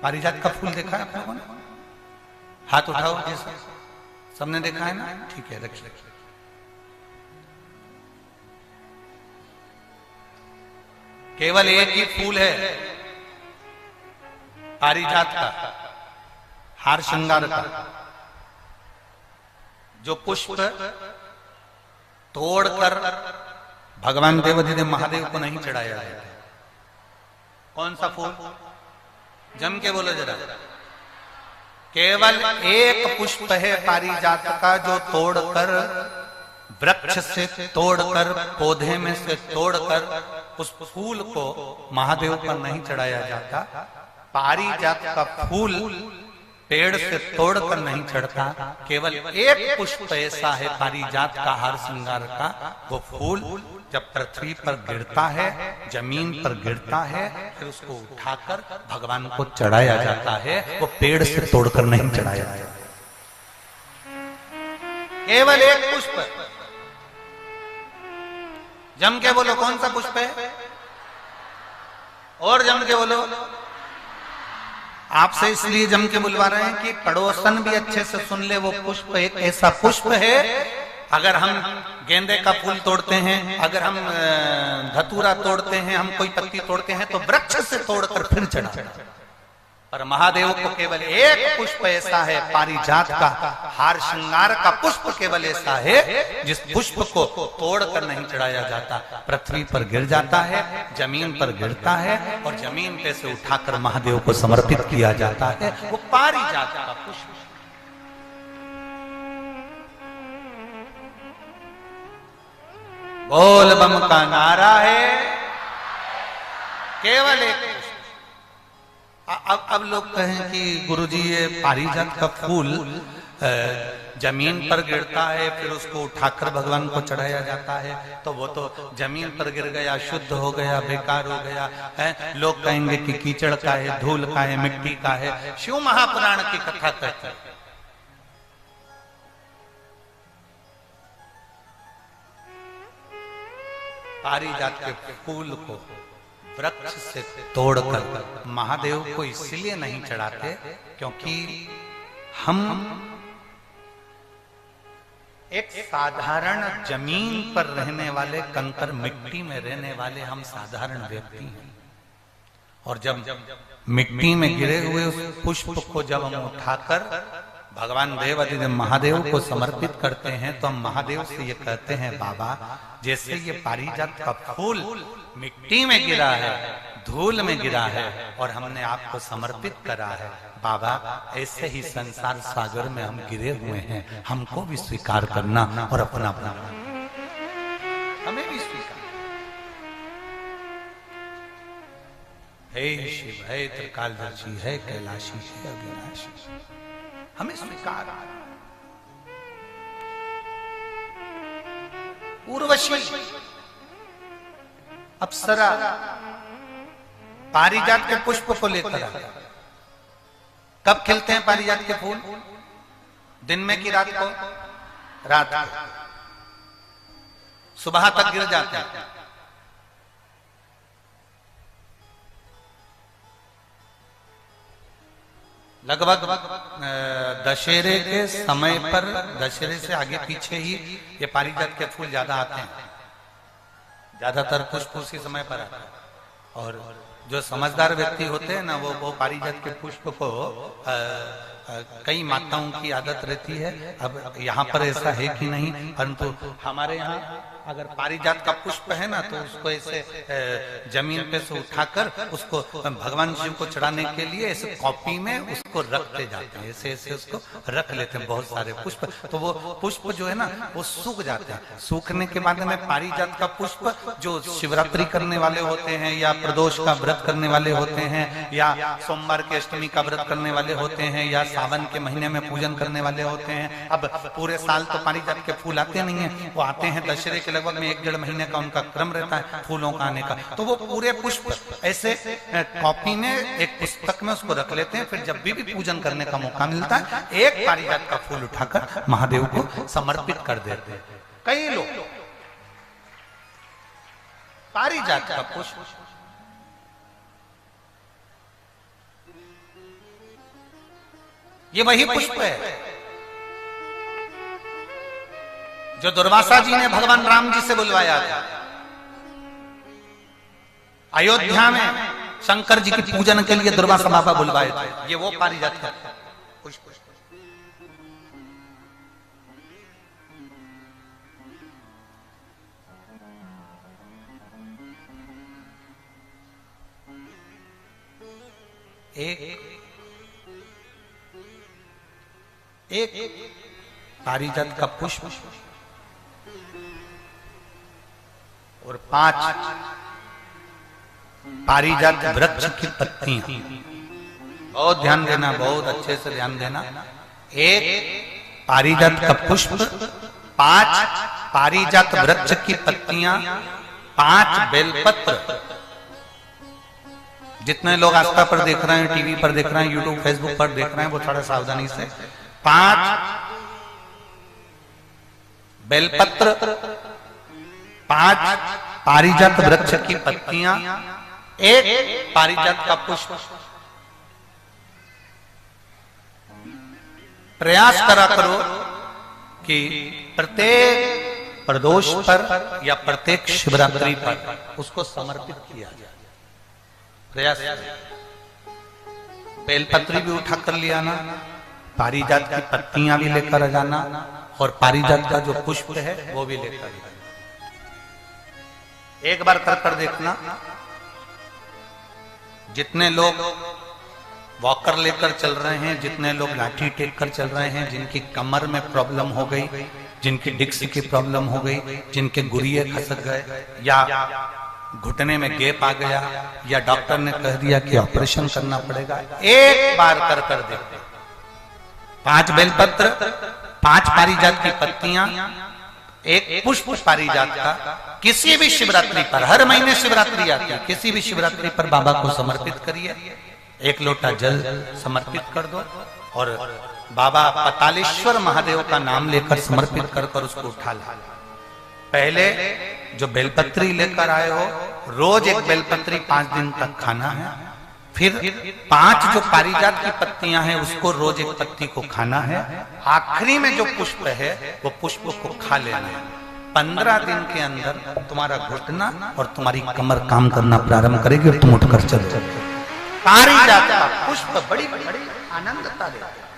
पारिजात का फूल देखा है आप लोगों ने? हाथ उठाओ जैसा, सबने देखा है ना? ठीक है, रखिए। केवल एक ही फूल है पारिजात का, हार श्रृंगार का, जो पुष्प तोड़कर भगवान देवाधिदेव महादेव को नहीं चढ़ाया जाता। कौन सा फूल? जम के बोलो जरा। केवल एक पुष्प है पारिजात का जो तोड़कर, वृक्ष से तोड़कर, पौधे में से तोड़कर उस फूल को महादेव पर नहीं चढ़ाया जाता। पारिजात का फूल पेड़ से तोड़कर नहीं चढ़ता। केवल एक पुष्प ऐसा है पारिजात का, हार श्रृंगार का, वो फूल जब पृथ्वी पर गिरता है, जमीन पर गिरता है, फिर उसको उठाकर भगवान को चढ़ाया जाता है। वो पेड़ से तोड़कर नहीं चढ़ाया जाता। केवल एक पुष्प। जम के बोलो कौन सा पुष्प है? और जम के बोलो। आपसे इसलिए जम के बुलवा रहे हैं कि पड़ोसन भी अच्छे से सुन ले। वो पुष्प एक ऐसा पुष्प है, अगर हम गेंदे का फूल तोड़ते हैं, अगर हम धतूरा तोड़ते हैं, हम कोई पत्ती तोड़ते हैं तो वृक्ष से तोड़कर फिर चढ़ाते हैं। पर महादेव को केवल एक पुष्प ऐसा है, पारिजात का हार श्रृंगार का पुष्प केवल ऐसा है जिस पुष्प को तोड़कर नहीं चढ़ाया जाता। पृथ्वी पर गिर जाता है, जमीन पर गिरता है और जमीन पे से उठाकर महादेव को समर्पित किया जाता है। वो पारिजात का पुष्प। बोल बम का नारा है, केवल एक। अब लोग कहें कि गुरुजी ये पारिजात का फूल जमीन पर गिरता है, फिर उसको उठाकर भगवान को चढ़ाया जाता है, तो वो तो जमीन पर गिर गया, शुद्ध हो गया, बेकार हो गया है। लोग कहेंगे कि कीचड़ का है, धूल का है, मिट्टी का है। शिव महापुराण की कथा कहते हैं पारिजात के फूल को वृक्ष से तोड़कर महादेव को इसलिए नहीं चढ़ाते क्योंकि हम एक साधारण जमीन पर रहने वाले, कंकर मिट्टी में रहने वाले हम साधारण व्यक्ति हैं। और जब मिट्टी में गिरे हुए उस पुष्प को जब हम उठाकर भगवान देवाधिदेव महादेव को समर्पित करते हैं तो हम महादेव से ये कहते हैं, बाबा जैसे ये पारिजात का फूल मिट्टी में गिरा है, धूल में गिरा है और हमने आपको समर्पित करा है, बाबा ऐसे ही संसार सागर में हम गिरे हुए हैं, हमको भी स्वीकार करना और अपना अपना हमें भी स्वीकार। हे शिव, है त्रिकालदर्शी, है कैलाशी, है अविनाशी, हमें स्वीकार। उर्वशी अप्सरा पारिजात के पुष्प को लेकर आए। कब खिलते हैं पारिजात के फूल? दिन में कि रात को? रात को। सुबह तक गिर जाते हैं। लगभग दशहरे के समय पर, दशहरे से आगे पीछे ही ये पारिजात के फूल ज्यादा आते हैं। ज्यादातर पुष्प उसी समय पर आता है। और जो समझदार व्यक्ति होते हैं ना, वो पारिजात के पुष्प को कई माताओं की आदत रहती है। अब यहाँ पर ऐसा है कि नहीं, परंतु हमारे यहाँ अगर पारिजात का पुष्प है ना तो उसको ऐसे जमीन पे से उठाकर उसको भगवान शिव को चढ़ाने के लिए ऐसे कॉपी में उसको रखते जाते हैं, ऐसे ऐसे उसको रख लेते हैं बहुत सारे पुष्प। तो वो पुष्प जो है ना वो सूख जाते हैं। सूखने के बाद में पारिजात का पुष्प जो शिवरात्रि करने वाले होते हैं या प्रदोष का व्रत करने वाले होते हैं या सोमवार के अष्टमी का व्रत करने वाले होते हैं या सावन के महीने में पूजन करने वाले होते हैं। अब पूरे साल तो पारिजात के फूल आते नहीं है, वो आते हैं दशहरे के लगभग में 1-1.5 महीने का उनका क्रम रहता है फूलों का आने का। तो वो पूरे पुष्प ऐसे कॉपी में एक पुस्तक में उसको रख लेते हैं। फिर जब भी पूजन करने का मौका मिलता है एक पारिजात का फूल उठाकर महादेव को समर्पित कर देते हैं। कई लोग पारिजात का पुष्प ये वही पुष्प है जो दुर्वासा जी ने भगवान राम जी से बुलवाया था। अयोध्या में शंकर जी की पूजन के लिए दुर्वासा बाबा बुलवाए थे। ये वो पारिजात का पुष्प। एक पारिजात का पुष्प और 5 पारिजात वृक्ष की पत्तियां। बहुत ध्यान देना, बहुत अच्छे से ध्यान देना। एक पारिजात का पुष्प, 5 पारिजात वृक्ष की पत्तियां, 5 बेलपत्र। जितने लोग आस्था पर देख रहे हैं, टीवी पर देख रहे हैं, यूट्यूब फेसबुक पर देख रहे हैं, वो थोड़ा सावधानी से। 5 बेलपत्र, 5 पारिजात वृक्ष की पत्तियां, 1 पारिजात का पुष्प। प्रयास करा करो कि प्रत्येक प्रदोष पर या प्रत्येक शिवरात्रि पर उसको समर्पित किया जाए। प्रयास। बेलपत्री भी उठा कर ले आना, पारिजात की पत्तियां भी लेकर आ जाना और पारिजात का जो पुष्प है वो भी लेकर आना। एक बार कर देखना। जितने लोग वॉकर लेकर चल रहे हैं, जितने लोग लाठी टेक कर चल रहे हैं, जिनकी कमर में प्रॉब्लम हो गई, जिनकी डिस्क की प्रॉब्लम हो गई, जिनके गुरिये खसक गए या घुटने में गैप आ गया या डॉक्टर ने कह दिया कि ऑपरेशन करना पड़ेगा, एक बार कर देखते। 5 बेलपत्र, 5 पारिजात की पत्तियां, 1 पुष्प पारिजात का किसी भी शिवरात्रि पर, हर महीने शिवरात्रि आती है, किसी भी शिवरात्रि पर बाबा को समर्पित करिए। 1 लोटा जल समर्पित कर दो और बाबा पतालेश्वर महादेव का नाम लेकर समर्पित कर उसको उठा ला। पहले जो बेलपत्री लेकर आए हो, रोज 1 बेलपत्री 5 दिन तक खाना है। फिर 5 जो पारिजात की पत्तियां हैं उसको रोज 1 पत्ती को खाना है। आखिरी में जो पुष्प है वो पुष्प को खा लेना है। 15 दिन के अंदर तुम्हारा घुटना और तुम्हारी कमर काम करना प्रारंभ करेगी और तुम उठकर चलो। पारिजात का पुष्प बड़ी बड़ी आनंदता देता है।